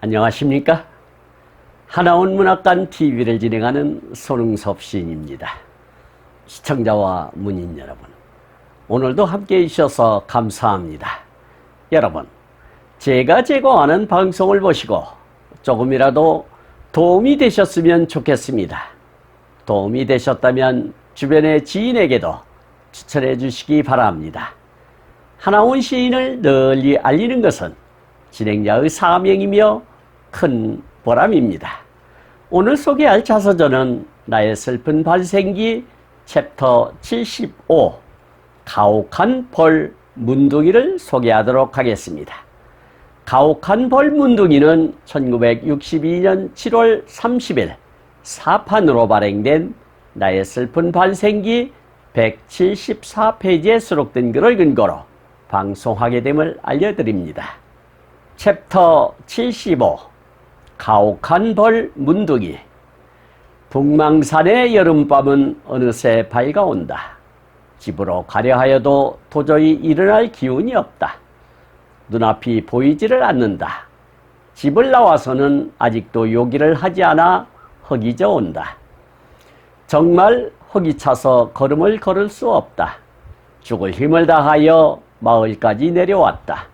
안녕하십니까? 하나원 문학관 TV를 진행하는 손흥섭 시인입니다. 시청자와 문인 여러분, 오늘도 함께 해주셔서 감사합니다. 여러분, 제가 제공하는 방송을 보시고 조금이라도 도움이 되셨으면 좋겠습니다. 도움이 되셨다면 주변의 지인에게도 추천해 주시기 바랍니다. 하나원 시인을 널리 알리는 것은 진행자의 사명이며 큰 보람입니다. 오늘 소개할 자서전은 나의 슬픈 발생기 챕터 75 가혹한 벌 문둥이를 소개하도록 하겠습니다. 가혹한 벌 문둥이는 1962년 7월 30일 사판으로 발행된 나의 슬픈 발생기 174페이지에 수록된 글을 근거로 방송하게 됨을 알려드립니다. 챕터 75 가혹한 벌 문둥이. 북망산의 여름밤은 어느새 밝아온다. 집으로 가려 하여도 도저히 일어날 기운이 없다. 눈앞이 보이지를 않는다. 집을 나와서는 아직도 요기를 하지 않아 허기져 온다. 정말 허기 차서 걸음을 걸을 수 없다. 죽을 힘을 다하여 마을까지 내려왔다.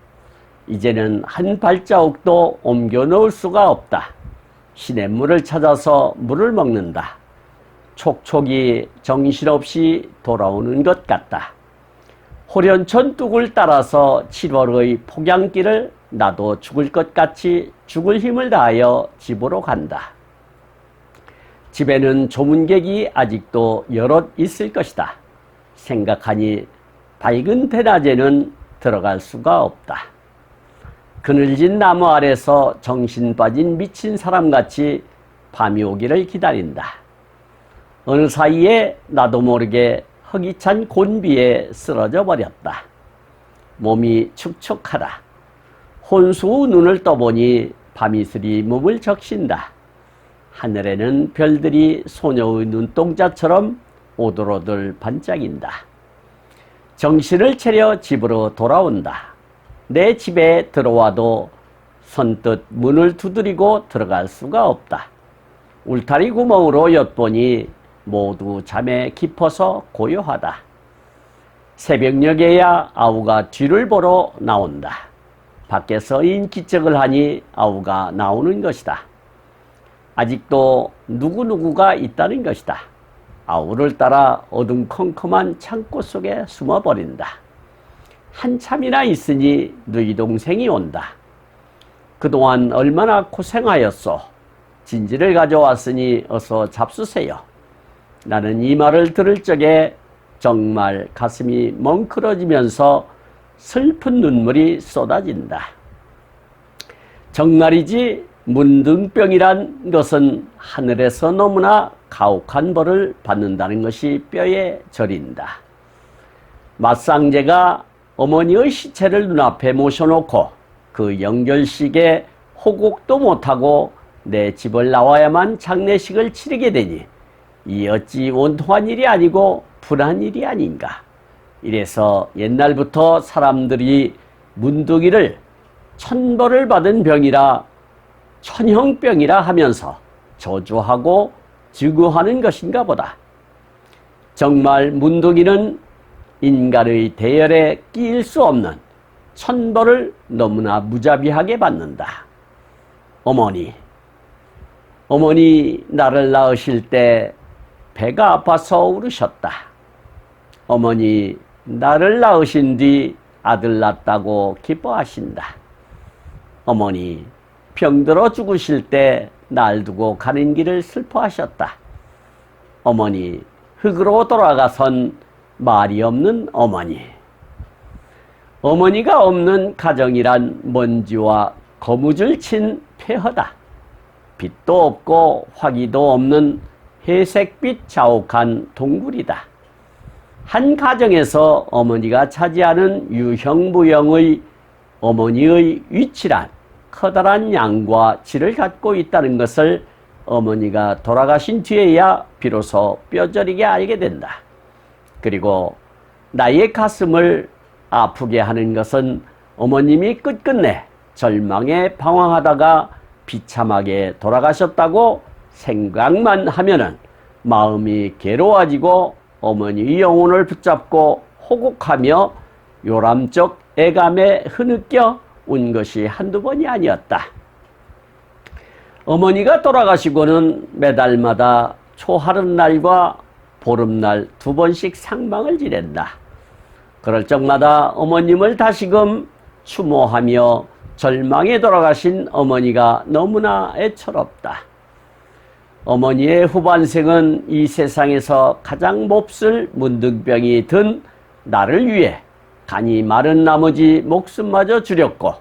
이제는 한 발자국도 옮겨 놓을 수가 없다. 시냇물을 찾아서 물을 먹는다. 촉촉이 정신없이 돌아오는 것 같다. 호련천 뚝을 따라서 7월의 폭양길을 나도 죽을 것 같이 죽을 힘을 다하여 집으로 간다. 집에는 조문객이 아직도 여럿 있을 것이다. 생각하니 밝은 대낮에는 들어갈 수가 없다. 그늘진 나무 아래서 정신 빠진 미친 사람같이 밤이 오기를 기다린다. 어느 사이에 나도 모르게 허기찬 곤비에 쓰러져 버렸다. 몸이 축축하다. 혼수 후 눈을 떠보니 밤이슬이 몸을 적신다. 하늘에는 별들이 소녀의 눈동자처럼 오돌오돌 반짝인다. 정신을 차려 집으로 돌아온다. 내 집에 들어와도 선뜻 문을 두드리고 들어갈 수가 없다. 울타리 구멍으로 엿보니 모두 잠에 깊어서 고요하다. 새벽녘에야 아우가 뒤를 보러 나온다. 밖에서 인기척을 하니 아우가 나오는 것이다. 아직도 누구누구가 있다는 것이다. 아우를 따라 어둠컴컴한 창고 속에 숨어버린다. 한참이나 있으니 너희 동생이 온다. 그동안 얼마나 고생하였소. 진지를 가져왔으니 어서 잡수세요. 나는 이 말을 들을 적에 정말 가슴이 멍클어지면서 슬픈 눈물이 쏟아진다. 정말이지 문둥병이란 것은 하늘에서 너무나 가혹한 벌을 받는다는 것이 뼈에 저린다. 맞상제가 어머니의 시체를 눈앞에 모셔놓고 그 영결식에 호곡도 못하고 내 집을 나와야만 장례식을 치르게 되니 이 어찌 원통한 일이 아니고 불한 일이 아닌가. 이래서 옛날부터 사람들이 문둥이를 천벌을 받은 병이라 천형병이라 하면서 저주하고 증오하는 것인가 보다. 정말 문둥이는 인간의 대열에 끼일 수 없는 천벌을 너무나 무자비하게 받는다. 어머니 나를 낳으실 때 배가 아파서 울으셨다. 어머니 나를 낳으신 뒤 아들 낳았다고 기뻐하신다. 어머니 병들어 죽으실 때 날 두고 가는 길을 슬퍼하셨다. 어머니 흙으로 돌아가선 말이 없는 어머니. 어머니가 없는 가정이란 먼지와 거무줄 친 폐허다. 빛도 없고 화기도 없는 회색빛 자욱한 동굴이다. 한 가정에서 어머니가 차지하는 유형무형의 어머니의 위치란 커다란 양과 질을 갖고 있다는 것을 어머니가 돌아가신 뒤에야 비로소 뼈저리게 알게 된다. 그리고 나의 가슴을 아프게 하는 것은 어머님이 끝끝내 절망에 방황하다가 비참하게 돌아가셨다고 생각만 하면은 마음이 괴로워지고 어머니의 영혼을 붙잡고 호곡하며 요람적 애감에 흐느껴 운 것이 한두 번이 아니었다. 어머니가 돌아가시고는 매달마다 초하룻날과 보름날 2번씩 상방을 지낸다. 그럴 적마다 어머님을 다시금 추모하며 절망에 돌아가신 어머니가 너무나 애처롭다. 어머니의 후반생은 이 세상에서 가장 몹쓸 문득병이 든 나를 위해 간이 마른 나머지 목숨마저 줄였고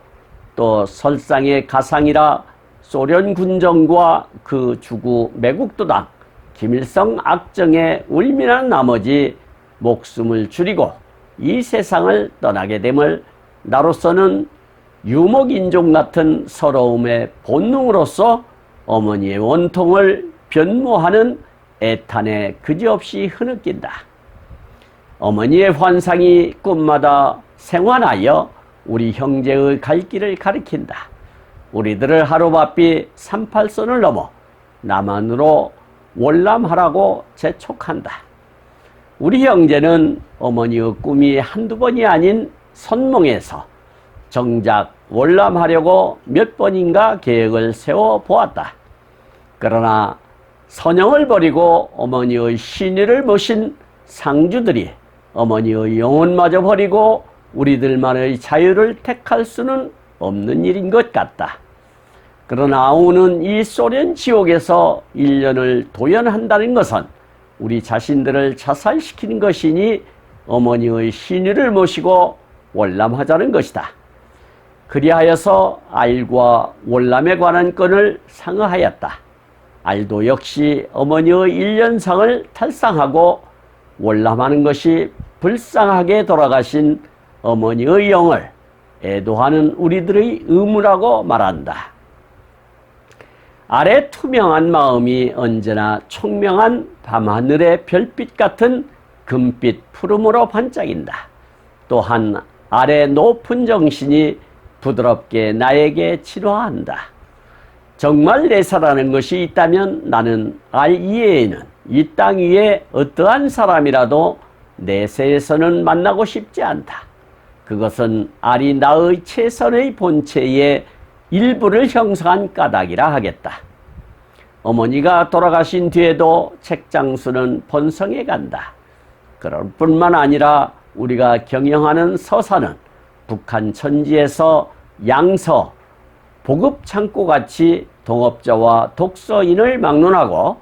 또 설상의 가상이라 소련 군정과 그 주구 매국도당 김일성 악정에 울민한 나머지 목숨을 줄이고 이 세상을 떠나게 됨을 나로서는 유목인종 같은 서러움의 본능으로서 어머니의 원통을 변모하는 애탄에 그지없이 흐느낀다. 어머니의 환상이 꿈마다 생환하여 우리 형제의 갈 길을 가리킨다. 우리들을 하루바삐 38선을 넘어 남한으로 월남하라고 재촉한다. 우리 형제는 어머니의 꿈이 한두 번이 아닌 선몽에서 정작 월남하려고 몇 번인가 계획을 세워보았다. 그러나 선영을 버리고 어머니의 신의를 모신 상주들이 어머니의 영혼마저 버리고 우리들만의 자유를 택할 수는 없는 일인 것 같다. 그러나 오는 이 소련 지옥에서 1년을 도연한다는 것은 우리 자신들을 자살시키는 것이니 어머니의 신의를 모시고 월남하자는 것이다. 그리하여서 알과 월남에 관한 건을 상의하였다. 알도 역시 어머니의 1년상을 탈상하고 월남하는 것이 불쌍하게 돌아가신 어머니의 영을 애도하는 우리들의 의무라고 말한다. 알의 투명한 마음이 언제나 총명한 밤하늘의 별빛 같은 금빛 푸름으로 반짝인다. 또한 알의 높은 정신이 부드럽게 나에게 치료한다. 정말 내사라는 것이 있다면 나는 알 이외에는 이 땅 위에 어떠한 사람이라도 내세에서는 만나고 싶지 않다. 그것은 알이 나의 최선의 본체의 일부를 형성한 까닭이라 하겠다. 어머니가 돌아가신 뒤에도 책장수는 번성해 간다. 그럴 뿐만 아니라 우리가 경영하는 서사는 북한 천지에서 양서, 보급창고같이 동업자와 독서인을 막론하고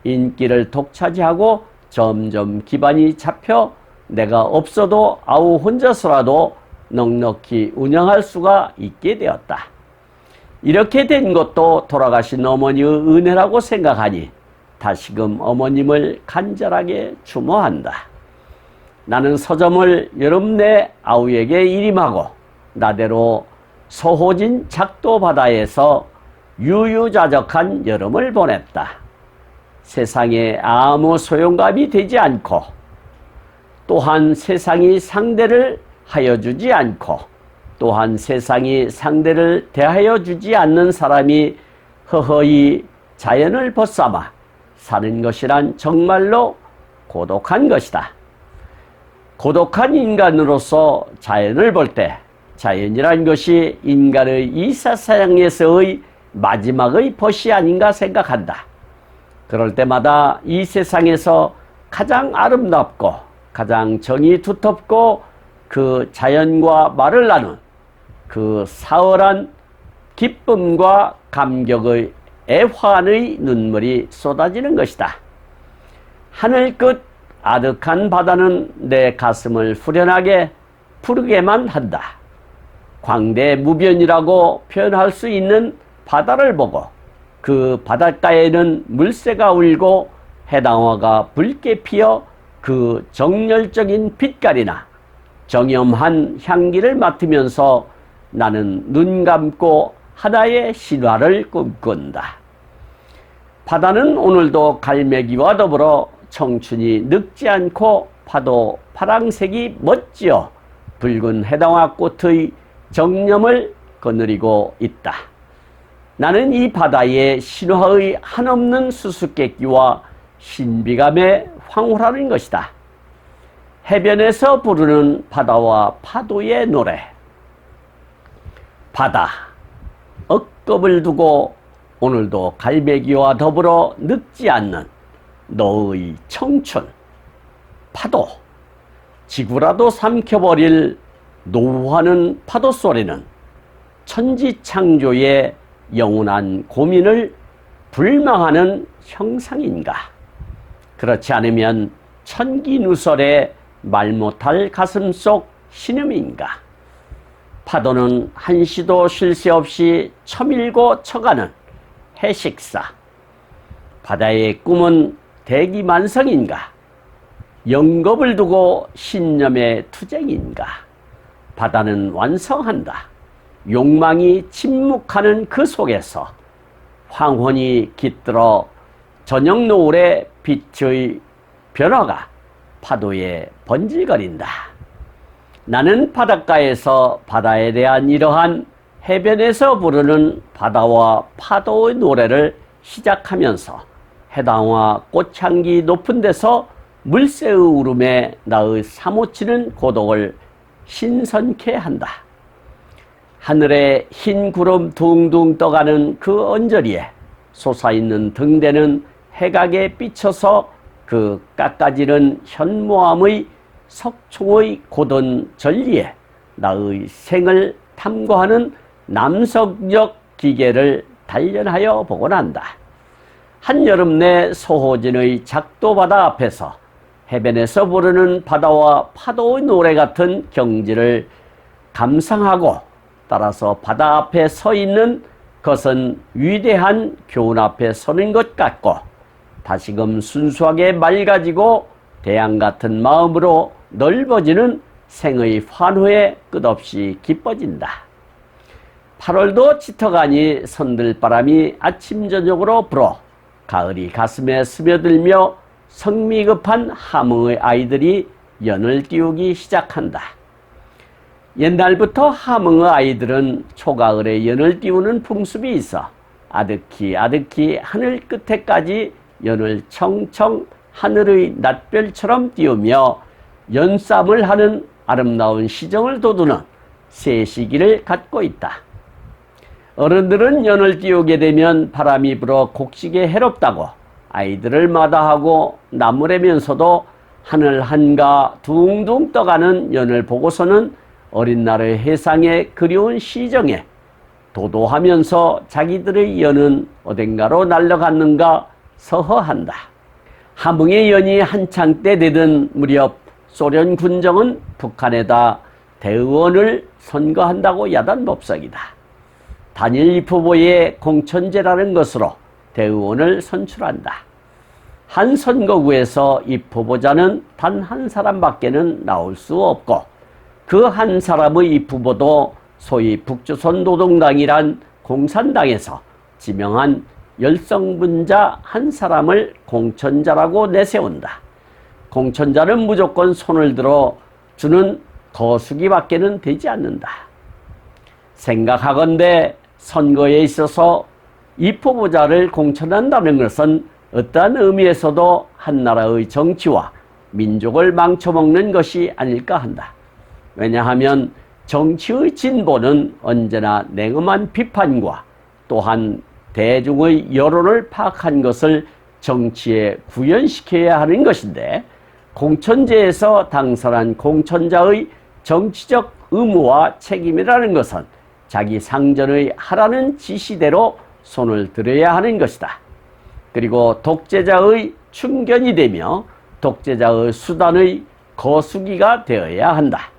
인기를 독차지하고 점점 기반이 잡혀 내가 없어도 아우 혼자서라도 넉넉히 운영할 수가 있게 되었다. 이렇게 된 것도 돌아가신 어머니의 은혜라고 생각하니 다시금 어머님을 간절하게 추모한다. 나는 서점을 여름 내 아우에게 일임하고 나대로 소호진 작도 바다에서 유유자적한 여름을 보냈다. 세상에 아무 소용감이 되지 않고 또한 세상이 상대를 하여 주지 않고 또한 세상이 상대를 대하여 주지 않는 사람이 허허히 자연을 벗삼아 사는 것이란 정말로 고독한 것이다. 고독한 인간으로서 자연을 볼 때 자연이란 것이 인간의 이 세상에서의 마지막의 벗이 아닌가 생각한다. 그럴 때마다 이 세상에서 가장 아름답고 가장 정이 두텁고 그 자연과 말을 나눈 그 사월한 기쁨과 감격의 애환의 눈물이 쏟아지는 것이다. 하늘 끝 아득한 바다는 내 가슴을 후련하게 푸르게만 한다. 광대무변이라고 표현할 수 있는 바다를 보고 그 바닷가에는 물새가 울고 해당화가 붉게 피어 그 정열적인 빛깔이나 정염한 향기를 맡으면서 나는 눈 감고 하나의 신화를 꿈꾼다. 바다는 오늘도 갈매기와 더불어 청춘이 늙지 않고 파도 파랑색이 멋지어 붉은 해당화 꽃의 정념을 거느리고 있다. 나는 이 바다의 신화의 한없는 수수께끼와 신비감에 황홀하는 것이다. 해변에서 부르는 바다와 파도의 노래. 바다, 억겁을 두고 오늘도 갈매기와 더불어 늙지 않는 너의 청춘. 파도, 지구라도 삼켜버릴 노후하는 파도 소리는 천지창조의 영원한 고민을 불망하는 형상인가? 그렇지 않으면 천기누설의 말 못할 가슴속 신음인가? 파도는 한시도 쉴 새 없이 쳐밀고 쳐가는 해식사. 바다의 꿈은 대기만성인가? 영겁을 두고 신념의 투쟁인가? 바다는 완성한다. 욕망이 침묵하는 그 속에서 황혼이 깃들어 저녁 노을의 빛의 변화가 파도에 번질거린다. 나는 바닷가에서 바다에 대한 이러한 해변에서 부르는 바다와 파도의 노래를 시작하면서 해당화 꽃향기 높은 데서 물새의 울음에 나의 사무치는 고독을 신선케 한다. 하늘에 흰 구름 둥둥 떠가는 그 언저리에 솟아있는 등대는 해각에 비쳐서 그 깎아지는 현모함의 석총의 고든 전리에 나의 생을 탐구하는 남성적 기계를 단련하여 보곤 한다. 한여름 내 소호진의 작도바다 앞에서 해변에서 부르는 바다와 파도의 노래 같은 경지를 감상하고 따라서 바다 앞에 서 있는 것은 위대한 교훈 앞에 서는 것 같고 다시금 순수하게 맑아지고 태양 같은 마음으로 넓어지는 생의 환호에 끝없이 기뻐진다. 8월도 짙어가니 선들바람이 아침 저녁으로 불어 가을이 가슴에 스며들며 성미급한 함흥의 아이들이 연을 띄우기 시작한다. 옛날부터 함흥의 아이들은 초가을에 연을 띄우는 풍습이 있어 아득히 아득히 하늘 끝에까지 연을 청청 하늘의 낫별처럼 띄우며 연쌈을 하는 아름다운 시정을 돋우는 세시기를 갖고 있다. 어른들은 연을 띄우게 되면 바람이 불어 곡식에 해롭다고 아이들을 마다하고 나무래면서도 하늘 한가 둥둥 떠가는 연을 보고서는 어린 날의 해상에 그리운 시정에 도도하면서 자기들의 연은 어딘가로 날아갔는가 서허한다. 함흥의 연이 한창 때 되던 무렵 소련 군정은 북한에다 대의원을 선거한다고 야단법석이다. 단일 입후보의 공천제라는 것으로 대의원을 선출한다. 한 선거구에서 입후보자는 단 한 사람밖에는 나올 수 없고 그 한 사람의 입후보도 소위 북조선 노동당이란 공산당에서 지명한 열성분자 한 사람을 공천자라고 내세운다. 공천자는 무조건 손을 들어 주는 거수기밖에는 되지 않는다. 생각하건대 선거에 있어서 입후보자를 공천한다는 것은 어떠한 의미에서도 한 나라의 정치와 민족을 망쳐먹는 것이 아닐까 한다. 왜냐하면 정치의 진보는 언제나 냉엄한 비판과 또한 대중의 여론을 파악한 것을 정치에 구현시켜야 하는 것인데 공천제에서 당선한 공천자의 정치적 의무와 책임이라는 것은 자기 상전의 하라는 지시대로 손을 들어야 하는 것이다. 그리고 독재자의 충견이 되며 독재자의 수단의 거수기가 되어야 한다.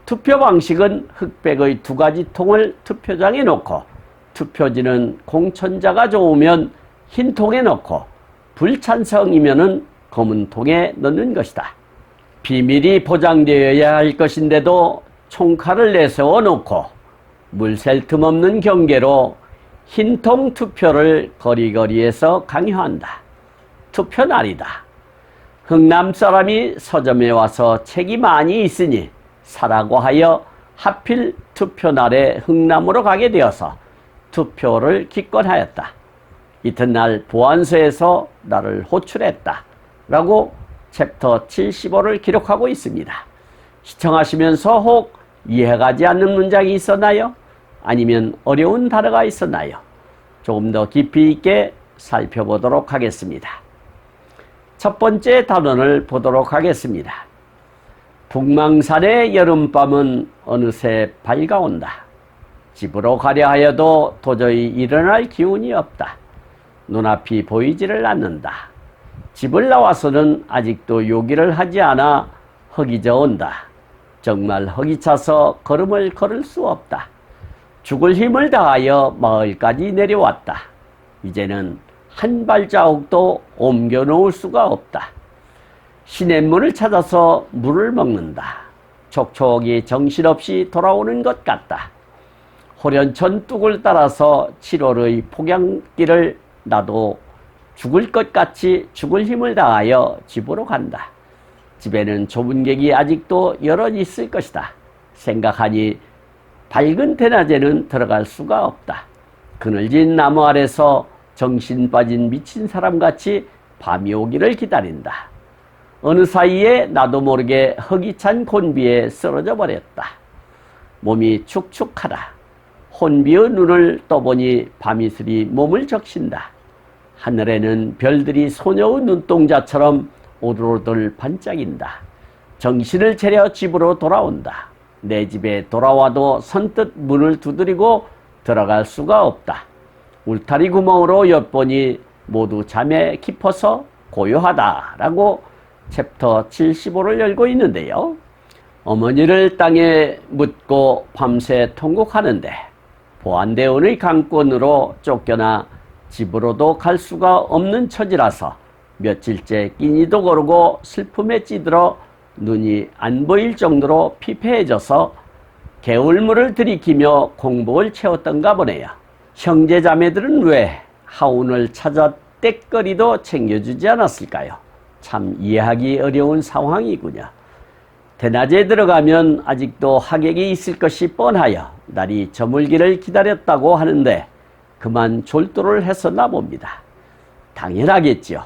투표 방식은 흑백의 두 가지 통을 투표장에 놓고 투표지는 공천자가 좋으면 흰 통에 넣고 불찬성이면은 검은 통에 넣는 것이다. 비밀이 보장되어야 할 것인데도 총칼을 내세워 놓고 물샐 틈 없는 경계로 흰통 투표를 거리거리에서 강요한다. 투표 날이다. 흥남 사람이 서점에 와서 책이 많이 있으니 사라고 하여 하필 투표 날에 흥남으로 가게 되어서 투표를 기권하였다. 이튿날 보안소에서 나를 호출했다. 라고 챕터 75를 기록하고 있습니다. 시청하시면서 혹 이해가지 않는 문장이 있었나요? 아니면 어려운 단어가 있었나요? 조금 더 깊이 있게 살펴보도록 하겠습니다. 첫 번째 단원을 보도록 하겠습니다. 북망산의 여름밤은 어느새 밝아온다. 집으로 가려 하여도 도저히 일어날 기운이 없다. 눈앞이 보이지를 않는다. 집을 나와서는 아직도 요기를 하지 않아 흙이 져온다. 정말 흙이 차서 걸음을 걸을 수 없다. 죽을 힘을 다하여 마을까지 내려왔다. 이제는 한 발자국도 옮겨 놓을 수가 없다. 시냇물을 찾아서 물을 먹는다. 촉촉이 정신없이 돌아오는 것 같다. 호련천 뚝을 따라서 7월의 폭양길을 나도 죽을 것 같이 죽을 힘을 다하여 집으로 간다. 집에는 좁은 객이 아직도 여럿 있을 것이다. 생각하니 밝은 대낮에는 들어갈 수가 없다. 그늘진 나무 아래서 정신 빠진 미친 사람같이 밤이 오기를 기다린다. 어느 사이에 나도 모르게 흙이 찬 곤비에 쓰러져 버렸다. 몸이 축축하다. 혼비의 눈을 떠보니 밤이슬이 몸을 적신다. 하늘에는 별들이 소녀의 눈동자처럼 오들오들 반짝인다. 정신을 차려 집으로 돌아온다. 내 집에 돌아와도 선뜻 문을 두드리고 들어갈 수가 없다. 울타리 구멍으로 엿보니 모두 잠에 깊어서 고요하다라고 챕터 75를 열고 있는데요. 어머니를 땅에 묻고 밤새 통곡하는데 보안대원의 강권으로 쫓겨나 집으로도 갈 수가 없는 처지라서 며칠째 끼니도 거르고 슬픔에 찌들어 눈이 안 보일 정도로 피폐해져서 개울물을 들이키며 공복을 채웠던가 보네요. 형제자매들은 왜 하운을 찾아 떽거리도 챙겨주지 않았을까요? 참 이해하기 어려운 상황이군요. 대낮에 들어가면 아직도 하객이 있을 것이 뻔하여 날이 저물기를 기다렸다고 하는데 그만 졸도를 했었나 봅니다. 당연하겠지요.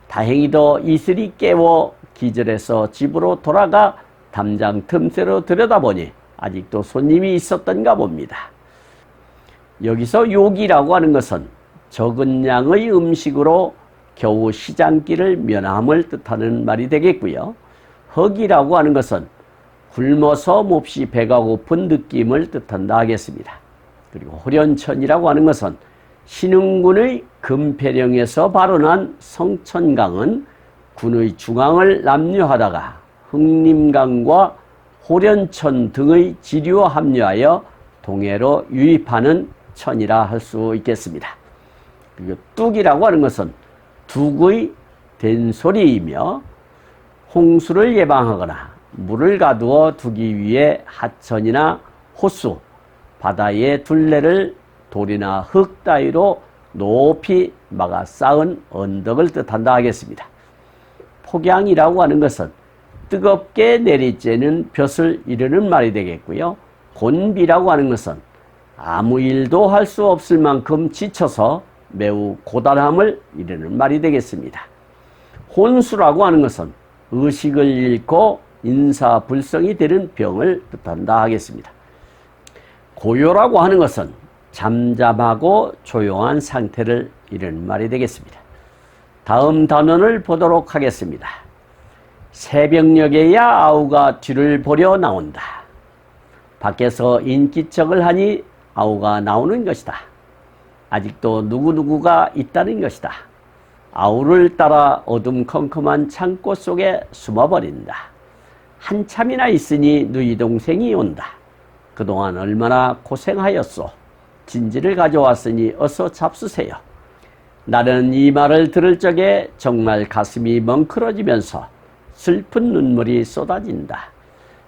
다행히도 이슬이 깨워 기절해서 집으로 돌아가 담장 틈새로 들여다보니 아직도 손님이 있었던가 봅니다. 여기서 요기라고 하는 것은 적은 양의 음식으로 겨우 시장길을 면함을 뜻하는 말이 되겠고요. 허기라고 하는 것은 굶어서 몹시 배가 고픈 느낌을 뜻한다 하겠습니다. 그리고 호련천이라고 하는 것은 신흥군의 금폐령에서 발원한 성천강은 군의 중앙을 남류하다가 흥림강과 호련천 등의 지류와 합류하여 동해로 유입하는 천이라 할 수 있겠습니다. 그리고 뚝이라고 하는 것은 둑의 된소리이며 홍수를 예방하거나 물을 가두어 두기 위해 하천이나 호수, 바다의 둘레를 돌이나 흙 따위로 높이 막아 쌓은 언덕을 뜻한다 하겠습니다. 폭양이라고 하는 것은 뜨겁게 내리쬐는 볕을 이르는 말이 되겠고요. 곤비라고 하는 것은 아무 일도 할 수 없을 만큼 지쳐서 매우 고단함을 이르는 말이 되겠습니다. 혼수라고 하는 것은 의식을 잃고 인사불성이 되는 병을 뜻한다 하겠습니다. 고요라고 하는 것은 잠잠하고 조용한 상태를 이르는 말이 되겠습니다. 다음 단원을 보도록 하겠습니다. 새벽녘에야 아우가 뒤를 보려 나온다. 밖에서 인기척을 하니 아우가 나오는 것이다. 아직도 누구누구가 있다는 것이다. 아우를 따라 어둠컴컴한 창고 속에 숨어버린다. 한참이나 있으니 누이 동생이 온다. 그동안 얼마나 고생하였소. 진지를 가져왔으니 어서 잡수세요. 나는 이 말을 들을 적에 정말 가슴이 멍클어지면서 슬픈 눈물이 쏟아진다.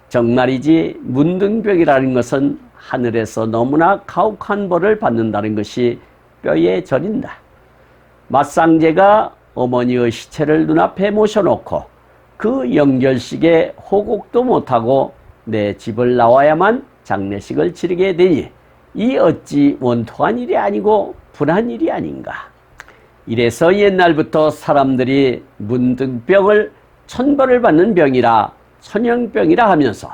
정말이지 문등병이라는 것은 하늘에서 너무나 가혹한 벌을 받는다는 것이 뼈에 저린다. 맞상제가 어머니의 시체를 눈앞에 모셔놓고 그 영결식에 호곡도 못하고 내 집을 나와야만 장례식을 치르게 되니 이 어찌 원통한 일이 아니고 분한 일이 아닌가. 이래서 옛날부터 사람들이 문둥병을 천벌을 받는 병이라 천형병이라 하면서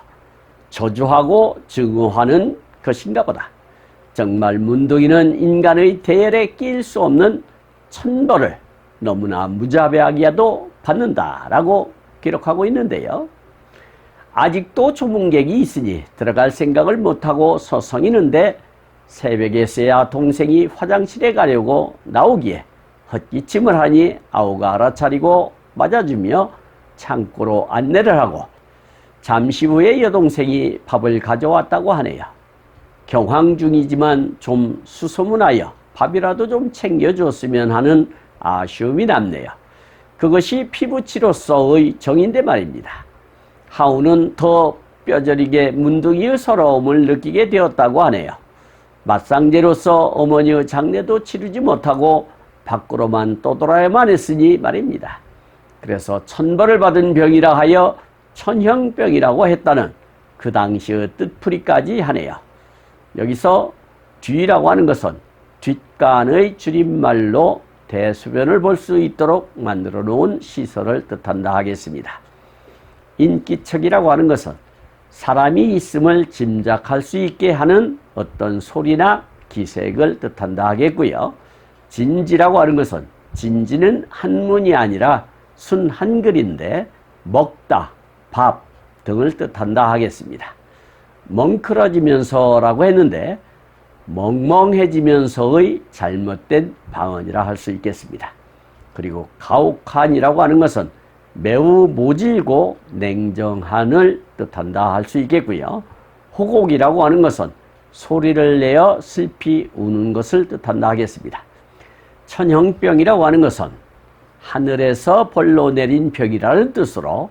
저주하고 증오하는 것인가 보다. 정말 문둥이는 인간의 대열에 끼일 수 없는 천벌을 너무나 무자비하게도 받는다라고 기록하고 있는데요. 아직도 조문객이 있으니 들어갈 생각을 못하고 서성이는데 새벽에서야 동생이 화장실에 가려고 나오기에 헛기침을 하니 아우가 알아차리고 맞아주며 창고로 안내를 하고 잠시 후에 여동생이 밥을 가져왔다고 하네요. 경황 중이지만 좀 수소문하여 밥이라도 좀 챙겨줬으면 하는 아쉬움이 남네요. 그것이 피부치로서의 정인데 말입니다. 하우는 더 뼈저리게 문둥이의 서러움을 느끼게 되었다고 하네요. 맞상제로서 어머니의 장례도 치르지 못하고 밖으로만 떠돌아야만 했으니 말입니다. 그래서 천벌을 받은 병이라 하여 천형병이라고 했다는 그 당시의 뜻풀이까지 하네요. 여기서 뒤라고 하는 것은 뒷간의 줄임말로 대소변을 볼 수 있도록 만들어 놓은 시설을 뜻한다 하겠습니다. 인기척이라고 하는 것은 사람이 있음을 짐작할 수 있게 하는 어떤 소리나 기색을 뜻한다 하겠고요. 진지라고 하는 것은 진지는 한문이 아니라 순 한글인데 먹다, 밥 등을 뜻한다 하겠습니다. 멍클어지면서라고 했는데 멍멍해지면서의 잘못된 방언이라 할 수 있겠습니다. 그리고 가혹한이라고 하는 것은 매우 모질고 냉정한을 뜻한다 할 수 있겠고요. 호곡이라고 하는 것은 소리를 내어 슬피 우는 것을 뜻한다 하겠습니다. 천형병이라고 하는 것은 하늘에서 벌로 내린 병이라는 뜻으로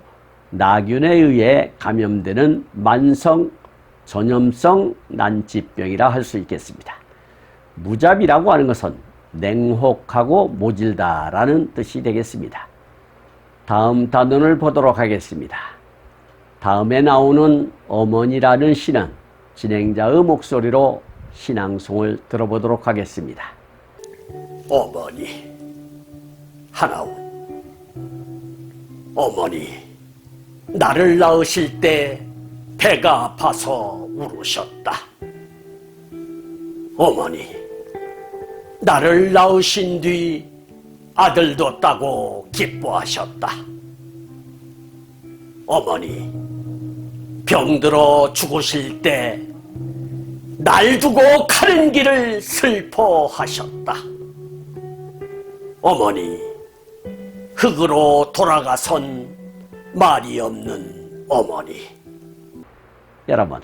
나균에 의해 감염되는 만성 전염성 난치병이라 할 수 있겠습니다. 무자비라고 하는 것은 냉혹하고 모질다라는 뜻이 되겠습니다. 다음 단원을 보도록 하겠습니다. 다음에 나오는 어머니라는 시는 진행자의 목소리로 신앙송을 들어보도록 하겠습니다. 어머니, 하나운, 어머니, 나를 낳으실 때 배가 아파서 울으셨다. 어머니, 나를 낳으신 뒤 아들도 따고 기뻐하셨다. 어머니, 병들어 죽으실 때 날 두고 가는 길을 슬퍼하셨다. 어머니, 흙으로 돌아가선 말이 없는 어머니. 여러분,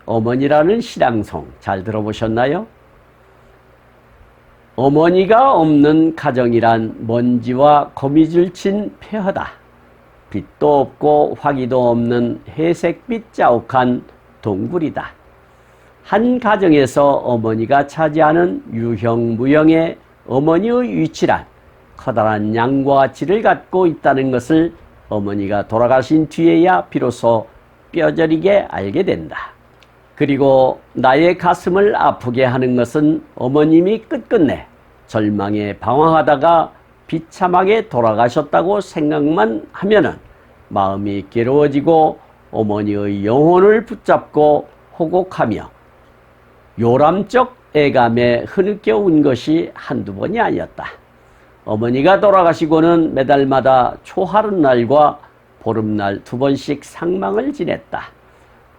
어머니라는 신앙송 잘 들어보셨나요? 어머니가 없는 가정이란 먼지와 거미줄 친 폐허다. 빛도 없고 화기도 없는 회색빛 자욱한 동굴이다. 한 가정에서 어머니가 차지하는 유형무형의 어머니의 위치란 커다란 양과 가치를 갖고 있다는 것을 어머니가 돌아가신 뒤에야 비로소 뼈저리게 알게 된다. 그리고 나의 가슴을 아프게 하는 것은 어머님이 끝끝내 절망에 방황하다가 비참하게 돌아가셨다고 생각만 하면은 마음이 괴로워지고 어머니의 영혼을 붙잡고 호곡하며 요람적 애감에 흐느껴 온 것이 한두 번이 아니었다. 어머니가 돌아가시고는 매달마다 초하룻날과 보름날 2번씩 상망을 지냈다.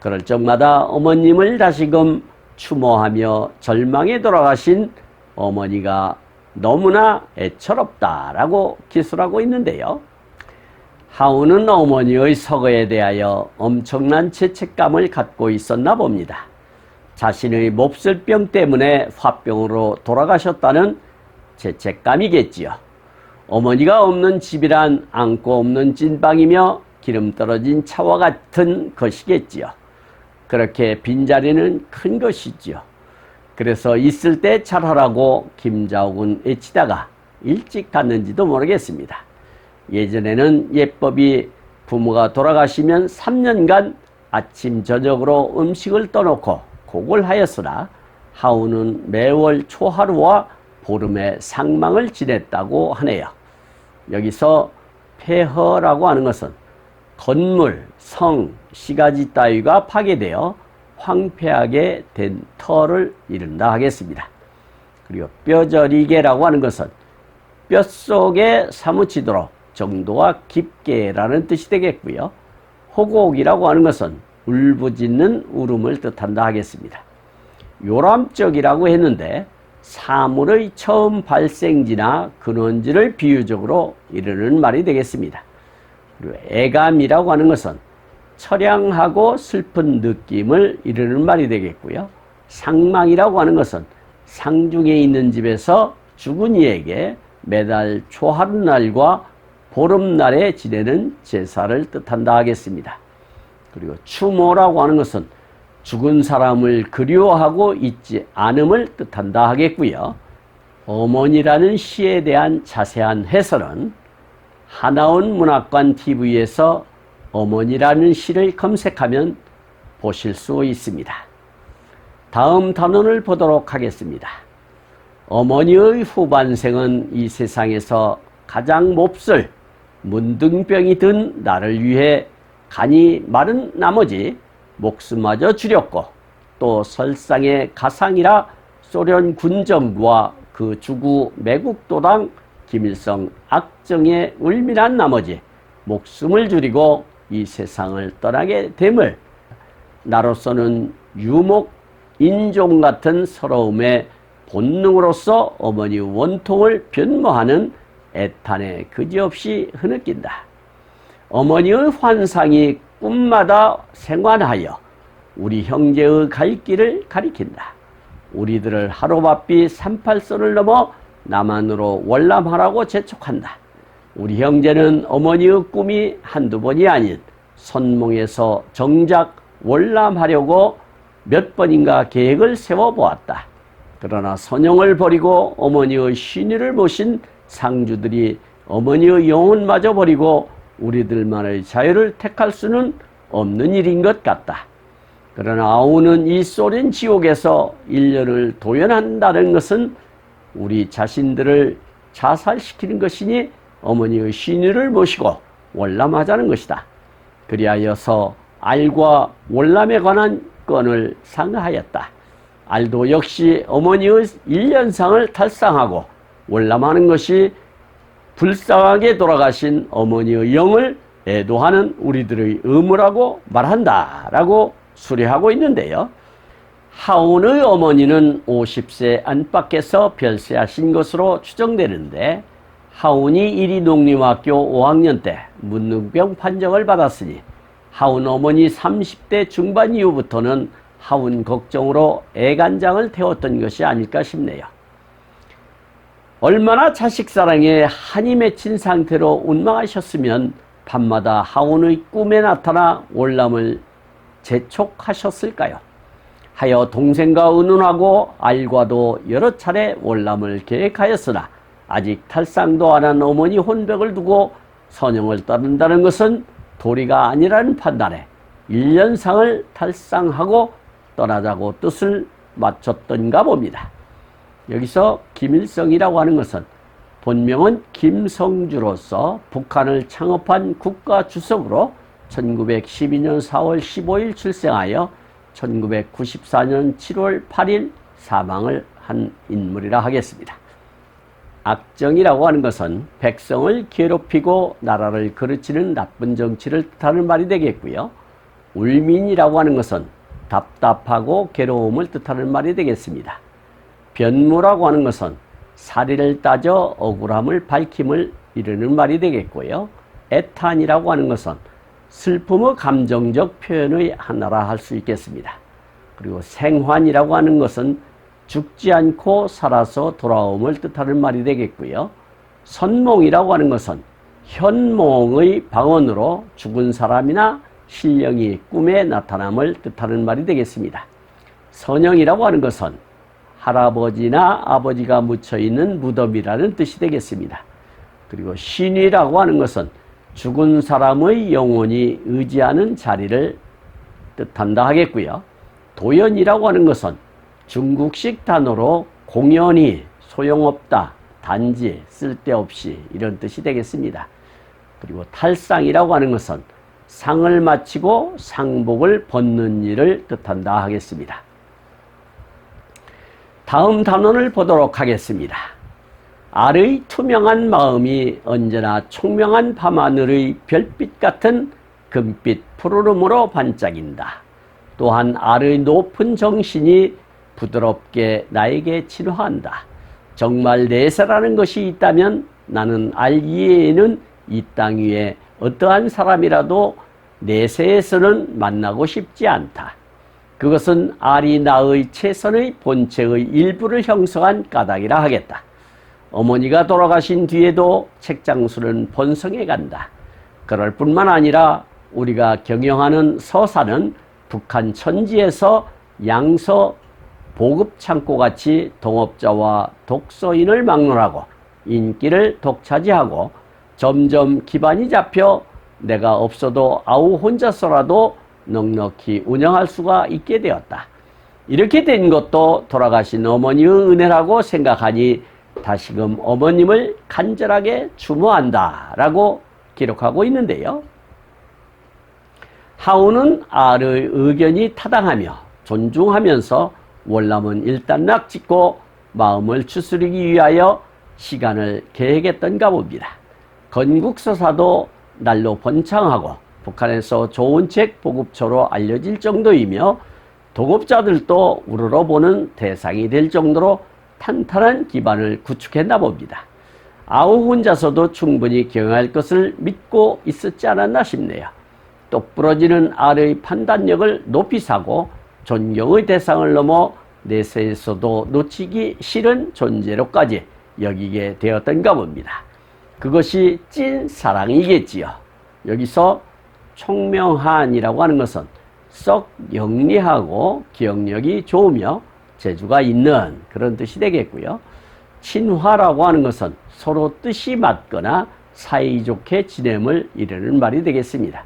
그럴 적마다 어머님을 다시금 추모하며 절망에 돌아가신 어머니가 너무나 애처롭다라고 기술하고 있는데요. 하우는 어머니의 서거에 대하여 엄청난 죄책감을 갖고 있었나 봅니다. 자신의 몹쓸병 때문에 화병으로 돌아가셨다는 죄책감이겠지요. 어머니가 없는 집이란 안고 없는 찐방이며 기름 떨어진 차와 같은 것이겠지요. 그렇게 빈자리는 큰 것이지요. 그래서 있을 때 잘하라고 김자옥은 애치다가 일찍 갔는지도 모르겠습니다. 예전에는 예법이 부모가 돌아가시면 3년간 아침 저녁으로 음식을 떠놓고 곡을 하였으나 하우는 매월 초하루와 보름의 상망을 지냈다고 하네요. 여기서 폐허라고 하는 것은 건물, 성, 시가지 따위가 파괴되어 황폐하게 된 터를 이른다 하겠습니다. 그리고 뼈저리게라고 하는 것은 뼛속에 사무치도록 정도가 깊게라는 뜻이 되겠고요. 호곡이라고 하는 것은 울부짖는 울음을 뜻한다 하겠습니다. 요람적이라고 했는데 사물의 처음 발생지나 근원지를 비유적으로 이르는 말이 되겠습니다. 그리고 애감이라고 하는 것은 처량하고 슬픈 느낌을 이르는 말이 되겠고요. 상망이라고 하는 것은 상중에 있는 집에서 죽은 이에게 매달 초하룻날과 보름날에 지내는 제사를 뜻한다 하겠습니다. 그리고 추모라고 하는 것은 죽은 사람을 그리워하고 있지 않음을 뜻한다 하겠고요. 어머니라는 시에 대한 자세한 해설은 하나원 문학관 TV에서 어머니라는 시를 검색하면 보실 수 있습니다. 다음 단원을 보도록 하겠습니다. 어머니의 후반생은 이 세상에서 가장 몹쓸 문둥병이 든 나를 위해 간이 마른 나머지 목숨마저 줄였고 또 설상의 가상이라 소련 군정부와 그 주구 매국도당 김일성 악정에 울민한 나머지 목숨을 줄이고 이 세상을 떠나게 됨을 나로서는 유목 인종 같은 서러움의 본능으로서 어머니 원통을 변모하는 애탄에 그지없이 흐느낀다. 어머니의 환상이 꿈마다 생환하여 우리 형제의 갈 길을 가리킨다. 우리들을 하루바삐 38선을 넘어 남한으로 월남하라고 재촉한다. 우리 형제는 어머니의 꿈이 한두 번이 아닌 선몽에서 정작 월남하려고 몇 번인가 계획을 세워보았다. 그러나 선영을 버리고 어머니의 신의를 모신 상주들이 어머니의 영혼마저 버리고 우리들만의 자유를 택할 수는 없는 일인 것 같다. 그러나 아우는 이 소련 지옥에서 1년을 도연한다는 것은 우리 자신들을 자살시키는 것이니 어머니의 신의를 모시고 월남하자는 것이다. 그리하여서 알과 월남에 관한 건을 상하였다. 알도 역시 어머니의 1년상을 탈상하고 월남하는 것이 불쌍하게 돌아가신 어머니의 영을 애도하는 우리들의 의무라고 말한다 라고 수리하고 있는데요. 하운의 어머니는 50세 안팎에서 별세하신 것으로 추정되는데 하운이 이리농림학교 5학년 때 문능병 판정을 받았으니 하운 어머니 30대 중반 이후부터는 하운 걱정으로 애간장을 태웠던 것이 아닐까 싶네요. 얼마나 자식 사랑에 한이 맺힌 상태로 운망하셨으면 밤마다 하운의 꿈에 나타나 월남을 재촉하셨을까요? 하여 동생과 의논하고 알과도 여러 차례 월남을 계획하였으나 아직 탈상도 안 한 어머니 혼백을 두고 선영을 따른다는 것은 도리가 아니라는 판단에 1년상을 탈상하고 떠나자고 뜻을 맞췄던가 봅니다. 여기서 김일성이라고 하는 것은 본명은 김성주로서 북한을 창업한 국가주석으로 1912년 4월 15일 출생하여 1994년 7월 8일 사망을 한 인물이라 하겠습니다. 악정이라고 하는 것은 백성을 괴롭히고 나라를 그르치는 나쁜 정치를 뜻하는 말이 되겠고요. 울민이라고 하는 것은 답답하고 괴로움을 뜻하는 말이 되겠습니다. 변무라고 하는 것은 사리를 따져 억울함을 밝힘을 이르는 말이 되겠고요. 애탄이라고 하는 것은 슬픔의 감정적 표현의 하나라 할 수 있겠습니다. 그리고 생환이라고 하는 것은 죽지 않고 살아서 돌아옴을 뜻하는 말이 되겠고요. 선몽이라고 하는 것은 현몽의 방언으로 죽은 사람이나 신령이 꿈에 나타남을 뜻하는 말이 되겠습니다. 선영이라고 하는 것은 할아버지나 아버지가 묻혀있는 무덤이라는 뜻이 되겠습니다. 그리고 신이라고 하는 것은 죽은 사람의 영혼이 의지하는 자리를 뜻한다 하겠고요. 도연이라고 하는 것은 중국식 단어로 공연히, 소용없다, 단지, 쓸데없이 이런 뜻이 되겠습니다. 그리고 탈상이라고 하는 것은 상을 마치고 상복을 벗는 일을 뜻한다 하겠습니다. 다음 단원을 보도록 하겠습니다. 알의 투명한 마음이 언제나 총명한 밤하늘의 별빛 같은 금빛 푸르름으로 반짝인다. 또한 알의 높은 정신이 부드럽게 나에게 진화한다. 정말 내세라는 것이 있다면 나는 알 이외에는 이 땅 위에 어떠한 사람이라도 내세에서는 만나고 싶지 않다. 그것은 알이 나의 최선의 본체의 일부를 형성한 까닭이라 하겠다. 어머니가 돌아가신 뒤에도 책장수는 번성해 간다. 그럴 뿐만 아니라 우리가 경영하는 서사는 북한 천지에서 양서 보급창고같이 동업자와 독서인을 막론하고 인기를 독차지하고 점점 기반이 잡혀 내가 없어도 아우 혼자서라도 넉넉히 운영할 수가 있게 되었다. 이렇게 된 것도 돌아가신 어머니의 은혜라고 생각하니 다시금 어머님을 간절하게 추모한다 라고 기록하고 있는데요. 하우는 알의 의견이 타당하며 존중하면서 월남은 일단락 짓고 마음을 추스르기 위하여 시간을 계획했던가 봅니다. 건국서사도 날로 번창하고 북한에서 좋은 책 보급처로 알려질 정도이며 동업자들도 우러러보는 대상이 될 정도로 탄탄한 기반을 구축했나 봅니다. 아우 혼자서도 충분히 경영할 것을 믿고 있었지 않았나 싶네요. 똑부러지는 알의 판단력을 높이 사고 존경의 대상을 넘어 내세에서도 놓치기 싫은 존재로까지 여기게 되었던가 봅니다. 그것이 찐 사랑이겠지요. 여기서 총명한이라고 하는 것은 썩 영리하고 기억력이 좋으며 재주가 있는 그런 뜻이 되겠고요. 친화라고 하는 것은 서로 뜻이 맞거나 사이좋게 지냄을 이르는 말이 되겠습니다.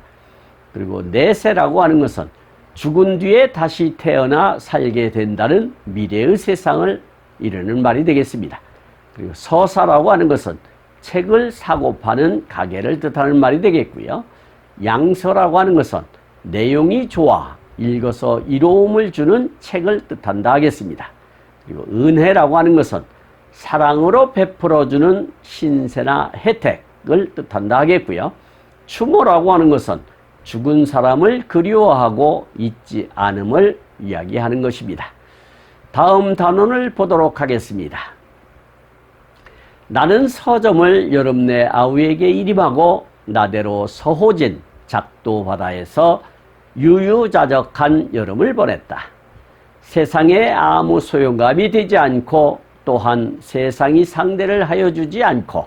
그리고 내세라고 하는 것은 죽은 뒤에 다시 태어나 살게 된다는 미래의 세상을 이르는 말이 되겠습니다. 그리고 서사라고 하는 것은 책을 사고 파는 가게를 뜻하는 말이 되겠고요. 양서라고 하는 것은 내용이 좋아 읽어서 이로움을 주는 책을 뜻한다 하겠습니다. 그리고 은혜라고 하는 것은 사랑으로 베풀어주는 신세나 혜택을 뜻한다 하겠고요. 추모라고 하는 것은 죽은 사람을 그리워하고 잊지 않음을 이야기하는 것입니다. 다음 단원을 보도록 하겠습니다. 나는 서점을 여름 내 아우에게 일임하고 나대로 서호진 작도 바다에서 유유자적한 여름을 보냈다. 세상에 아무 소용감이 되지 않고 또한 세상이 상대를 하여 주지 않고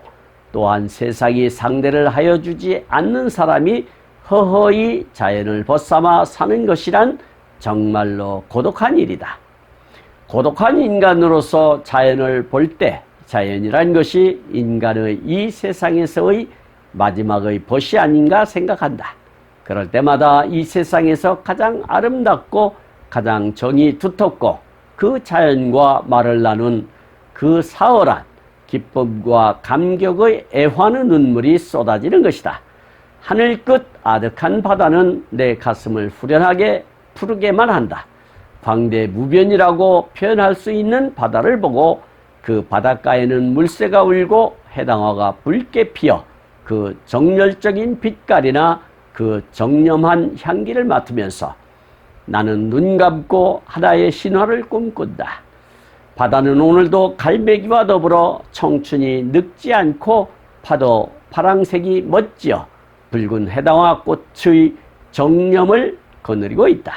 또한 세상이 상대를 하여 주지 않는 사람이 허허히 자연을 벗삼아 사는 것이란 정말로 고독한 일이다. 고독한 인간으로서 자연을 볼 때 자연이란 것이 인간의 이 세상에서의 마지막의 벗이 아닌가 생각한다. 그럴 때마다 이 세상에서 가장 아름답고 가장 정이 두텁고 그 자연과 말을 나눈 그 사얼한 기쁨과 감격의 애환의 눈물이 쏟아지는 것이다. 하늘 끝 아득한 바다는 내 가슴을 후련하게 푸르게만 한다. 광대무변이라고 표현할 수 있는 바다를 보고 그 바닷가에는 물새가 울고 해당화가 붉게 피어 그 정열적인 빛깔이나 그 정념한 향기를 맡으면서 나는 눈 감고 하나의 신화를 꿈꾼다. 바다는 오늘도 갈매기와 더불어 청춘이 늙지 않고 파도 파랑색이 멋지어 붉은 해당화 꽃의 정념을 거느리고 있다.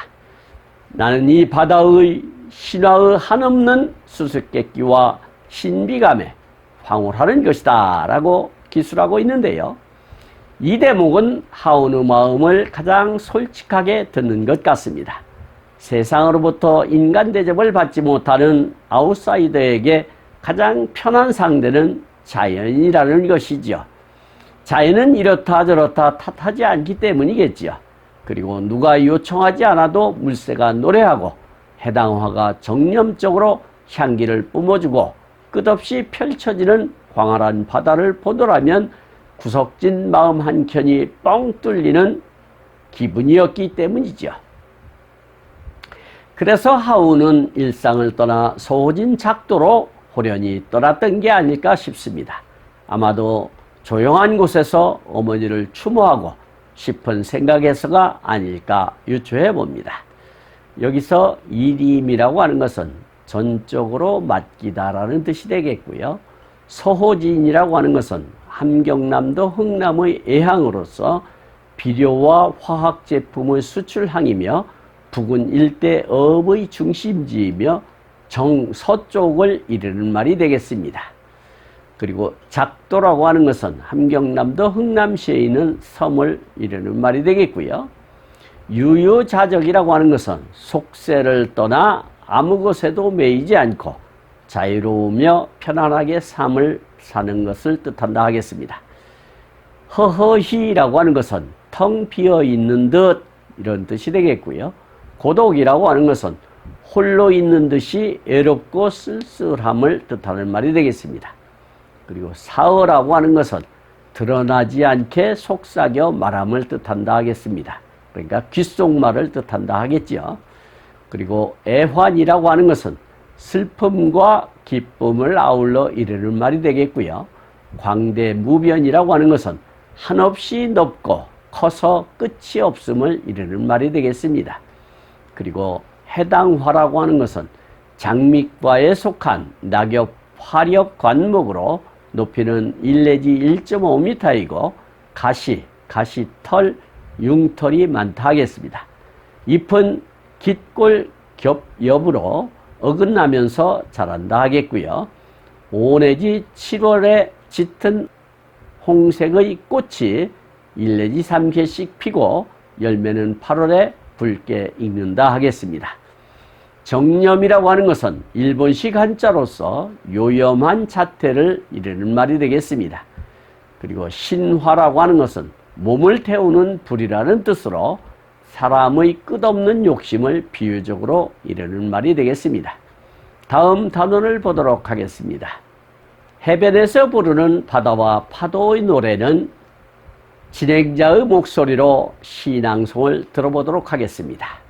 나는 이 바다의 신화의 한없는 수수께끼와 신비감에 황홀하는 것이다 라고 기술하고 있는데요. 이 대목은 하온의 마음을 가장 솔직하게 듣는 것 같습니다. 세상으로부터 인간 대접을 받지 못하는 아웃사이더에게 가장 편한 상대는 자연이라는 것이지요. 자연은 이렇다 저렇다 탓하지 않기 때문이겠지요. 그리고 누가 요청하지 않아도 물새가 노래하고 해당화가 정념적으로 향기를 뿜어주고 끝없이 펼쳐지는 광활한 바다를 보더라면 구석진 마음 한켠이 뻥 뚫리는 기분이었기 때문이죠. 그래서 하우는 일상을 떠나 소호진 작도로 호련히 떠났던 게 아닐까 싶습니다. 아마도 조용한 곳에서 어머니를 추모하고 싶은 생각에서가 아닐까 유추해 봅니다. 여기서 이림이라고 하는 것은 전적으로 맡기다라는 뜻이 되겠고요. 소호진이라고 하는 것은 함경남도 흥남의 애항으로서 비료와 화학 제품의 수출항이며 부근 일대 업의 중심지이며 정서쪽을 이르는 말이 되겠습니다. 그리고 작도라고 하는 것은 함경남도 흥남시에 있는 섬을 이르는 말이 되겠고요. 유유자적이라고 하는 것은 속세를 떠나 아무 것에도 매이지 않고 자유로우며 편안하게 삶을 사는 것을 뜻한다 하겠습니다. 허허히라고 하는 것은 텅 비어 있는 듯 이런 뜻이 되겠고요. 고독이라고 하는 것은 홀로 있는 듯이 외롭고 쓸쓸함을 뜻하는 말이 되겠습니다. 그리고 사어라고 하는 것은 드러나지 않게 속삭여 말함을 뜻한다 하겠습니다. 그러니까 귓속말을 뜻한다 하겠죠. 그리고 애환이라고 하는 것은 슬픔과 기쁨을 아울러 이르는 말이 되겠고요. 광대무변이라고 하는 것은 한없이 높고 커서 끝이 없음을 이르는 말이 되겠습니다. 그리고 해당화라고 하는 것은 장미과에 속한 낙엽 화렵 관목으로 높이는 1 내지 1.5m이고 가시털, 융털이 많다 하겠습니다. 잎은 깃골 겹엽으로 어긋나면서 자란다 하겠고요. 5 내지 7월에 짙은 홍색의 꽃이 1 내지 3개씩 피고 열매는 8월에 붉게 익는다 하겠습니다. 정념이라고 하는 것은 일본식 한자로서 요염한 자태를 이르는 말이 되겠습니다. 그리고 신화라고 하는 것은 몸을 태우는 불이라는 뜻으로 사람의 끝없는 욕심을 비유적으로 이르는 말이 되겠습니다. 다음 단원을 보도록 하겠습니다. 해변에서 부르는 바다와 파도의 노래는 진행자의 목소리로 시낭송을 들어보도록 하겠습니다.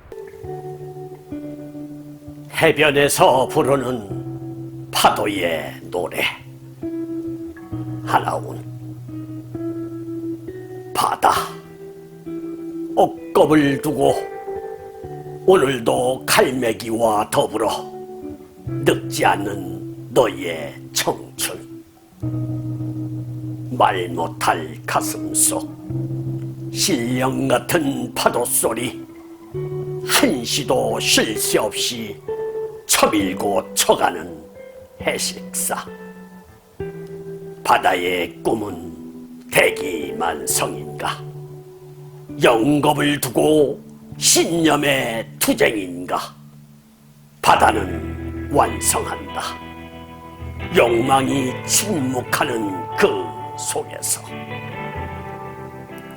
해변에서 부르는 파도의 노래. 하나운 바다 억겁을 두고 오늘도 갈매기와 더불어 늙지 않는 너의 청춘, 말 못할 가슴속 신령 같은 파도 소리, 한시도 쉴 새 없이 쳐밀고 쳐가는 해식사. 바다의 꿈은 대기만성인가? 영겁을 두고 신념의 투쟁인가? 바다는 완성한다. 욕망이 침묵하는 그 속에서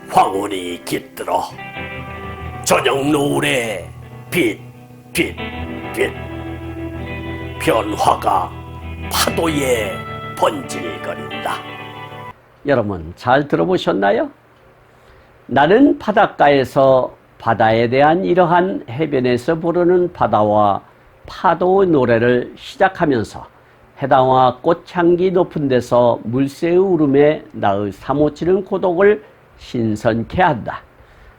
황혼이 깃들어 저녁 노을에 빛 변화가 파도에 번질거린다. 여러분 잘 들어보셨나요? 나는 바닷가에서 바다에 대한 이러한 해변에서 부르는 바다와 파도의 노래를 시작하면서 해당화 꽃향기 높은 데서 물새의 울음에 나의 사모치는 고독을 신선케 한다.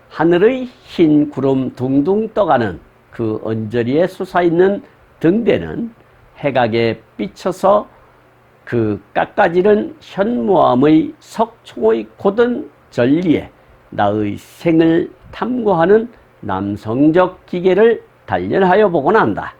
하늘의 흰 구름 둥둥 떠가는 그 언저리에 솟아있는 등대는 해각에 비쳐서 그 깎아지른 현무암의 석총의 고든 전리에 나의 생을 탐구하는 남성적 기계를 단련하여 보곤 한다.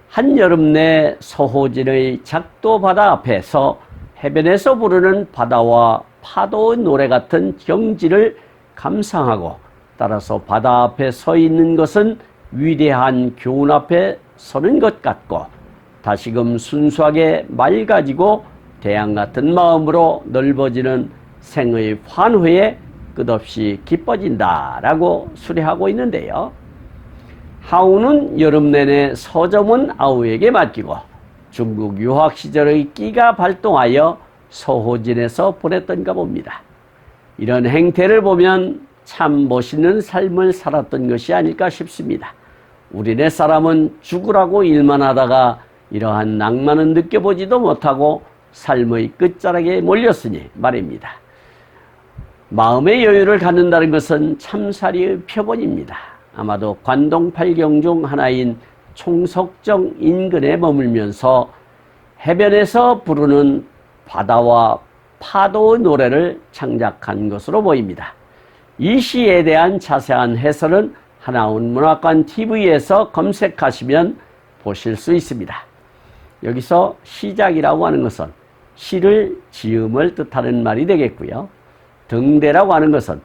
한여름 내 소호진의 작도 바다 앞에서 해변에서 부르는 바다와 파도의 노래 같은 경지를 감상하고 따라서 바다 앞에 서 있는 것은 위대한 교훈 앞에 서는 것 같고 다시금 순수하게 맑아지고 태양 같은 마음으로 넓어지는 생의 환호에 끝없이 기뻐진다라고 수레하고 있는데요. 하우는 여름 내내 서점은 아우에게 맡기고 중국 유학 시절의 끼가 발동하여 서호진에서 보냈던가 봅니다. 이런 행태를 보면 참 멋있는 삶을 살았던 것이 아닐까 싶습니다. 우리네 사람은 죽으라고 일만 하다가 이러한 낭만은 느껴보지도 못하고 삶의 끝자락에 몰렸으니 말입니다. 마음의 여유를 갖는다는 것은 참사리의 표본입니다. 아마도 관동팔경 중 하나인 총석정 인근에 머물면서 해변에서 부르는 바다와 파도의 노래를 창작한 것으로 보입니다. 이 시에 대한 자세한 해설은 하나원 문학관 TV에서 검색하시면 보실 수 있습니다. 여기서 시작이라고 하는 것은 시를 지음을 뜻하는 말이 되겠고요. 등대라고 하는 것은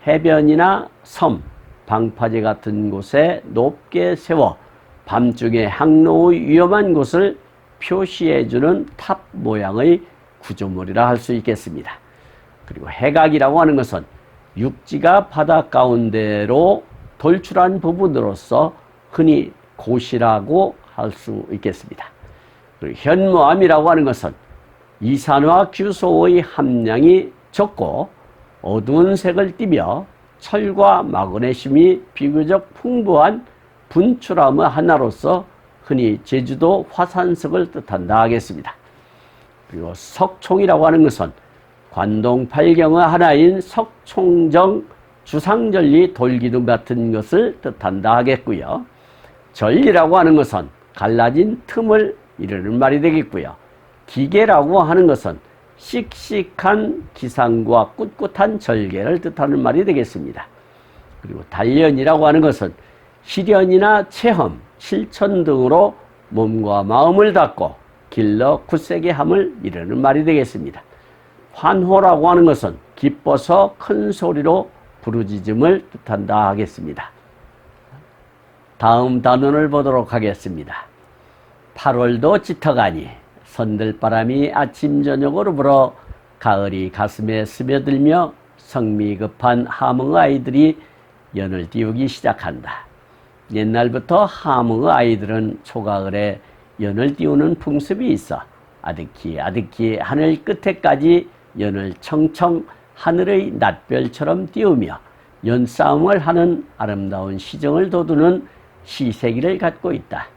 해변이나 섬, 방파제 같은 곳에 높게 세워 밤중에 항로의 위험한 곳을 표시해주는 탑 모양의 구조물이라 할 수 있겠습니다. 그리고 해각이라고 하는 것은 육지가 바다 가운데로 돌출한 부분으로서 흔히 고시라고 할 수 있겠습니다. 그리고 현무암이라고 하는 것은 이산화 규소의 함량이 적고 어두운 색을 띠며 철과 마그네슘이 비교적 풍부한 분출암의 하나로서 흔히 제주도 화산석을 뜻한다 하겠습니다. 그리고 석총이라고 하는 것은 관동팔경의 하나인 석총정 주상절리 돌기둥 같은 것을 뜻한다 하겠고요. 절리라고 하는 것은 갈라진 틈을 이르는 말이 되겠고요. 기계라고 하는 것은 씩씩한 기상과 꿋꿋한 절개를 뜻하는 말이 되겠습니다. 그리고 단련이라고 하는 것은 시련이나 체험, 실천 등으로 몸과 마음을 닦고 길러 굳세게 함을 이르는 말이 되겠습니다. 환호라고 하는 것은 기뻐서 큰 소리로 부르짖음을 뜻한다 하겠습니다. 다음 단원을 보도록 하겠습니다. 8월도 짙어가니 선들바람이 아침 저녁으로 불어 가을이 가슴에 스며들며 성미 급한 함흥의 아이들이 연을 띄우기 시작한다. 옛날부터 함흥의 아이들은 초가을에 연을 띄우는 풍습이 있어 아득히 아득히 하늘 끝에까지 연을 청청 하늘의 낫별처럼 띄우며 연싸움을 하는 아름다운 시정을 돋우는 시세기를 갖고 있다.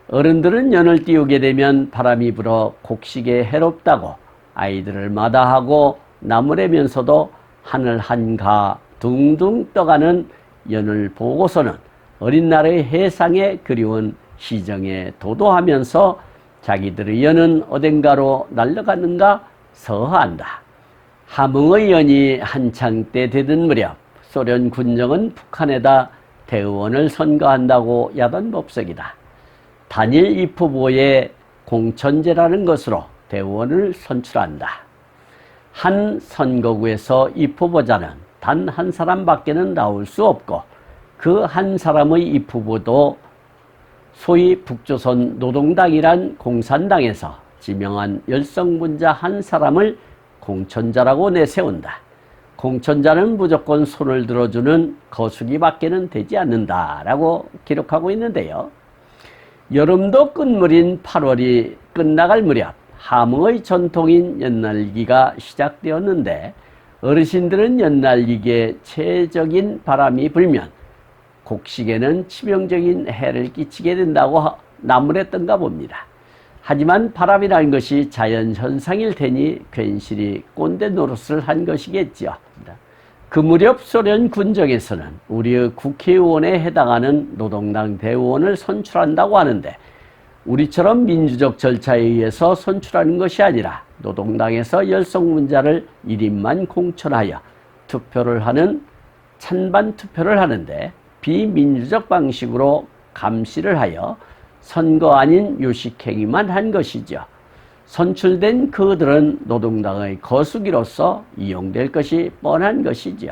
어른들은 연을 띄우게 되면 바람이 불어 곡식에 해롭다고 아이들을 마다하고 나무래면서도 하늘 한가 둥둥 떠가는 연을 보고서는 어린 날의 해상에 그리운 시정에 도도하면서 자기들의 연은 어딘가로 날아가는가 서하한다. 함흥의 연이 한창 때 되던 무렵 소련 군정은 북한에다 대의원을 선거한다고 야단 법석이다. 단일 입후보에 공천제라는 것으로 대의원을 선출한다. 한 선거구에서 입후보자는 단 한 사람밖에는 나올 수 없고 그 한 사람의 입후보도 소위 북조선 노동당이란 공산당에서 지명한 열성분자 한 사람을 공천자라고 내세운다. 공천자는 무조건 손을 들어주는 거수기밖에는 되지 않는다라고 기록하고 있는데요. 여름도 끝물인 8월이 끝나갈 무렵 함흥의 전통인 연날기가 시작되었는데 어르신들은 연날기에 최적인 바람이 불면 곡식에는 치명적인 해를 끼치게 된다고 나무랬던가 봅니다. 하지만 바람이라는 것이 자연현상일 테니 괜시리 꼰대 노릇을 한 것이겠죠. 그 무렵 소련 군정에서는 우리의 국회의원에 해당하는 노동당 대의원을 선출한다고 하는데 우리처럼 민주적 절차에 의해서 선출하는 것이 아니라 노동당에서 열성문자를 1인만 공천하여 투표를 하는 찬반 투표를 하는데 비민주적 방식으로 감시를 하여 선거 아닌 요식행위만 한 것이죠. 선출된 그들은 노동당의 거수기로서 이용될 것이 뻔한 것이죠.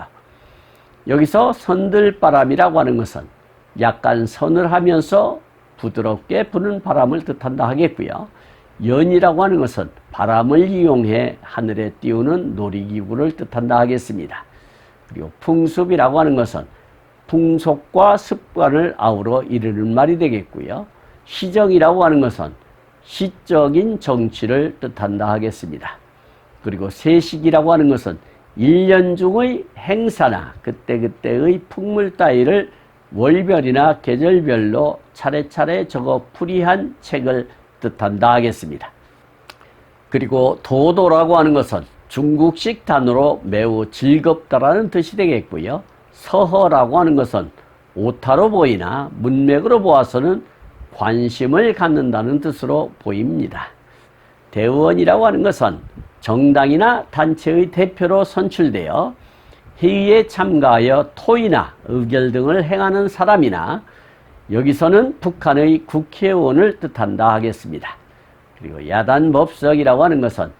여기서 선들바람이라고 하는 것은 약간 서늘하면서 부드럽게 부는 바람을 뜻한다 하겠고요. 연이라고 하는 것은 바람을 이용해 하늘에 띄우는 놀이기구를 뜻한다 하겠습니다. 그리고 풍습이라고 하는 것은 풍속과 습관을 아우러 이르는 말이 되겠고요. 시정이라고 하는 것은 시적인 정치를 뜻한다 하겠습니다. 그리고 세식이라고 하는 것은 1년 중의 행사나 그때그때의 풍물 따위를 월별이나 계절별로 차례차례 적어 풀이한 책을 뜻한다 하겠습니다. 그리고 도도라고 하는 것은 중국식 단어로 매우 즐겁다라는 뜻이 되겠고요. 서허라고 하는 것은 오타로 보이나 문맥으로 보아서는 관심을 갖는다는 뜻으로 보입니다. 대의원이라고 하는 것은 정당이나 단체의 대표로 선출되어 회의에 참가하여 토의나 의결 등을 행하는 사람이나 여기서는 북한의 국회의원을 뜻한다 하겠습니다. 그리고 야단법석이라고 하는 것은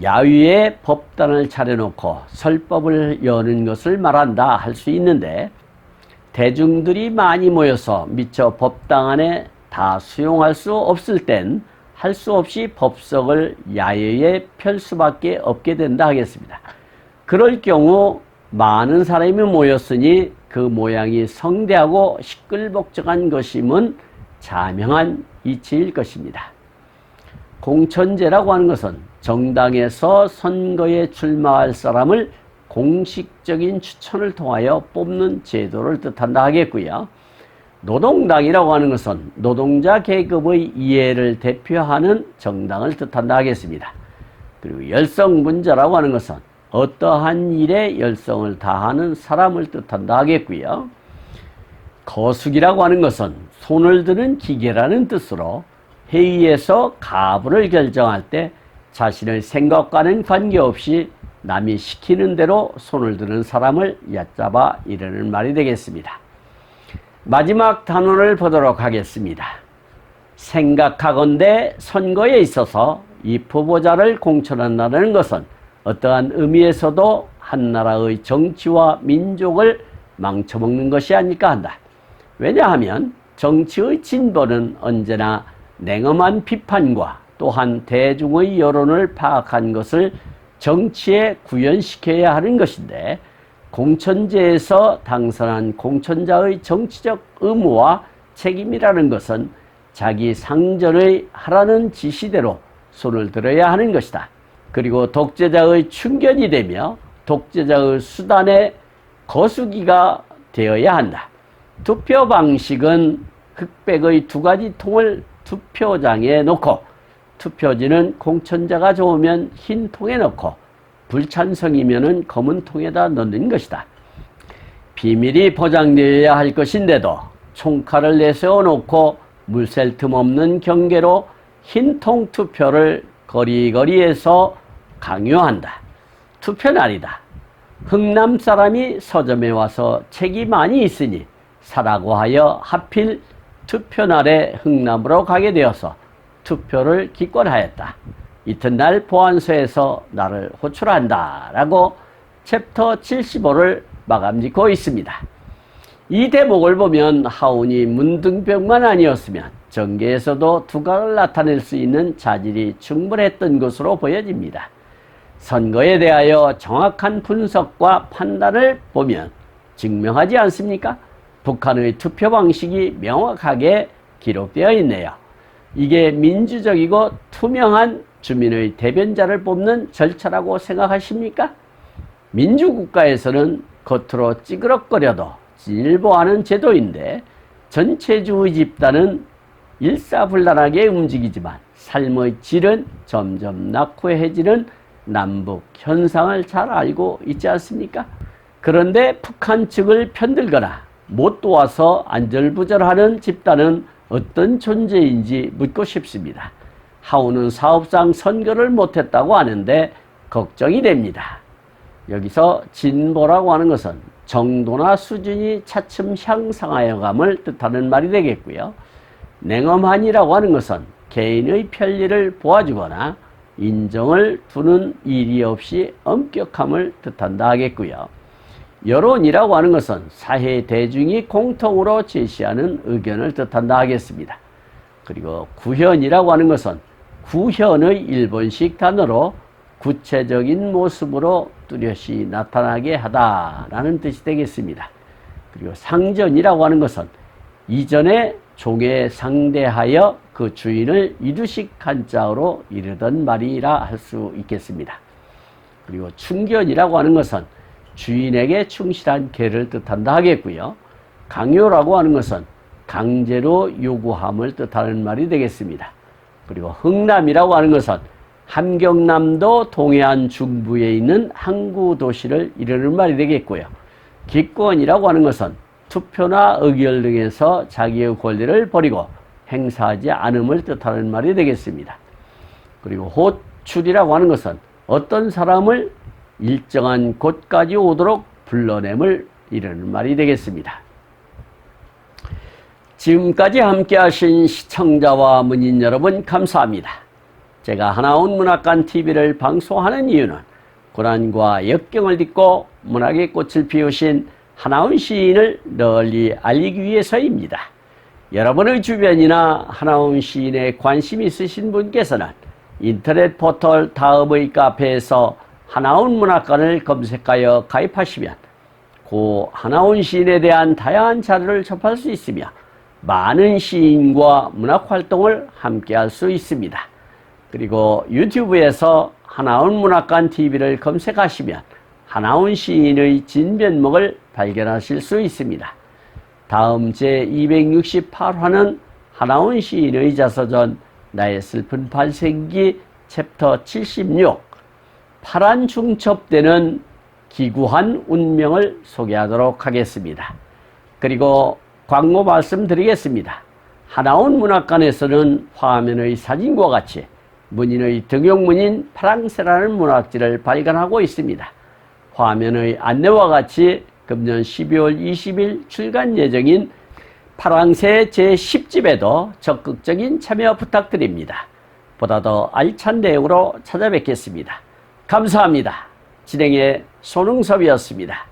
야위에 법단을 차려놓고 설법을 여는 것을 말한다 할 수 있는데 대중들이 많이 모여서 미처 법당 안에 다 수용할 수 없을 땐 할 수 없이 법석을 야외에 펼 수밖에 없게 된다 하겠습니다. 그럴 경우 많은 사람이 모였으니 그 모양이 성대하고 시끌벅적한 것임은 자명한 이치일 것입니다. 공천제라고 하는 것은 정당에서 선거에 출마할 사람을 공식적인 추천을 통하여 뽑는 제도를 뜻한다 하겠고요. 노동당이라고 하는 것은 노동자 계급의 이해를 대표하는 정당을 뜻한다 하겠습니다. 그리고 열성문자라고 하는 것은 어떠한 일에 열성을 다하는 사람을 뜻한다 하겠고요. 거수기라고 하는 것은 손을 드는 기계라는 뜻으로 회의에서 가부를 결정할 때 자신의 생각과는 관계없이 남이 시키는 대로 손을 드는 사람을 얕잡아 이르는 말이 되겠습니다. 마지막 단원을 보도록 하겠습니다. 생각하건대 선거에 있어서 이 후보자를 공천한다는 것은 어떠한 의미에서도 한 나라의 정치와 민족을 망쳐먹는 것이 아닐까 한다. 왜냐하면 정치의 진보는 언제나 냉엄한 비판과 또한 대중의 여론을 파악한 것을 정치에 구현시켜야 하는 것인데 공천제에서 당선한 공천자의 정치적 의무와 책임이라는 것은 자기 상전의 하라는 지시대로 손을 들어야 하는 것이다. 그리고 독재자의 충견이 되며 독재자의 수단의 거수기가 되어야 한다. 투표 방식은 흑백의 두 가지 통을 투표장에 놓고 투표지는 공천자가 좋으면 흰 통에 넣고 불찬성이면은 검은 통에다 넣는 것이다. 비밀이 보장되어야 할 것인데도 총칼을 내세워 놓고 물샐 틈 없는 경계로 흰통 투표를 거리거리에서 강요한다. 투표날이다. 흥남 사람이 서점에 와서 책이 많이 있으니 사라고 하여 하필 투표날에 흥남으로 가게 되어서 투표를 기권하였다. 이튿날 보안소에서 나를 호출한다 라고 챕터 75를 마감 짓고 있습니다. 이 대목을 보면 하운이 문등병만 아니었으면 정계에서도 두각을 나타낼 수 있는 자질이 충분했던 것으로 보여집니다. 선거에 대하여 정확한 분석과 판단을 보면 증명하지 않습니까? 북한의 투표 방식이 명확하게 기록되어 있네요. 이게 민주적이고 투명한 주민의 대변자를 뽑는 절차라고 생각하십니까? 민주국가에서는 겉으로 찌그럭거려도 진일보하는 제도인데 전체주의 집단은 일사불란하게 움직이지만 삶의 질은 점점 낙후해지는 남북 현상을 잘 알고 있지 않습니까? 그런데 북한 측을 편들거나 못 도와서 안절부절하는 집단은 어떤 존재인지 묻고 싶습니다. 하우는 사업상 선거를 못했다고 하는데 걱정이 됩니다. 여기서 진보라고 하는 것은 정도나 수준이 차츰 향상하여감을 뜻하는 말이 되겠고요. 냉엄한이라고 하는 것은 개인의 편리를 보아주거나 인정을 두는 일이 없이 엄격함을 뜻한다 하겠고요. 여론이라고 하는 것은 사회 대중이 공통으로 제시하는 의견을 뜻한다 하겠습니다. 그리고 구현이라고 하는 것은 구현의 일본식 단어로 구체적인 모습으로 뚜렷이 나타나게 하다라는 뜻이 되겠습니다. 그리고 상전이라고 하는 것은 이전에 종에 상대하여 그 주인을 이두식 한자어로 이르던 말이라 할 수 있겠습니다. 그리고 충견이라고 하는 것은 주인에게 충실한 개를 뜻한다 하겠고요. 강요라고 하는 것은 강제로 요구함을 뜻하는 말이 되겠습니다. 그리고 흥남이라고 하는 것은 함경남도 동해안 중부에 있는 항구 도시를 이르는 말이 되겠고요. 기권이라고 하는 것은 투표나 의결 등에서 자기의 권리를 버리고 행사하지 않음을 뜻하는 말이 되겠습니다. 그리고 호출이라고 하는 것은 어떤 사람을 일정한 곳까지 오도록 불러냄을 이르는 말이 되겠습니다. 지금까지 함께 하신 시청자와 문인 여러분 감사합니다. 제가 하나온 문학관 TV를 방송하는 이유는 고난과 역경을 딛고 문학의 꽃을 피우신 하나온 시인을 널리 알리기 위해서입니다. 여러분의 주변이나 하나온 시인에 관심 있으신 분께서는 인터넷 포털 다음의 카페에서 하나온 문학관을 검색하여 가입하시면 고 하나온 시인에 대한 다양한 자료를 접할 수 있으며 많은 시인과 문학활동을 함께 할 수 있습니다. 그리고 유튜브에서 하나온 문학관 TV를 검색하시면 하나온 시인의 진면목을 발견하실 수 있습니다. 다음 제268화는 하나온 시인의 자서전 나의 슬픈 발생기 챕터 76 파란 중첩되는 기구한 운명을 소개하도록 하겠습니다. 그리고 광고 말씀드리겠습니다. 하나온 문학관에서는 화면의 사진과 같이 문인의 등용문인 파랑새라는 문학지를 발간하고 있습니다. 화면의 안내와 같이 금년 12월 20일 출간 예정인 파랑새 제10집에도 적극적인 참여 부탁드립니다. 보다 더 알찬 내용으로 찾아뵙겠습니다. 감사합니다. 진행의 손흥섭이었습니다.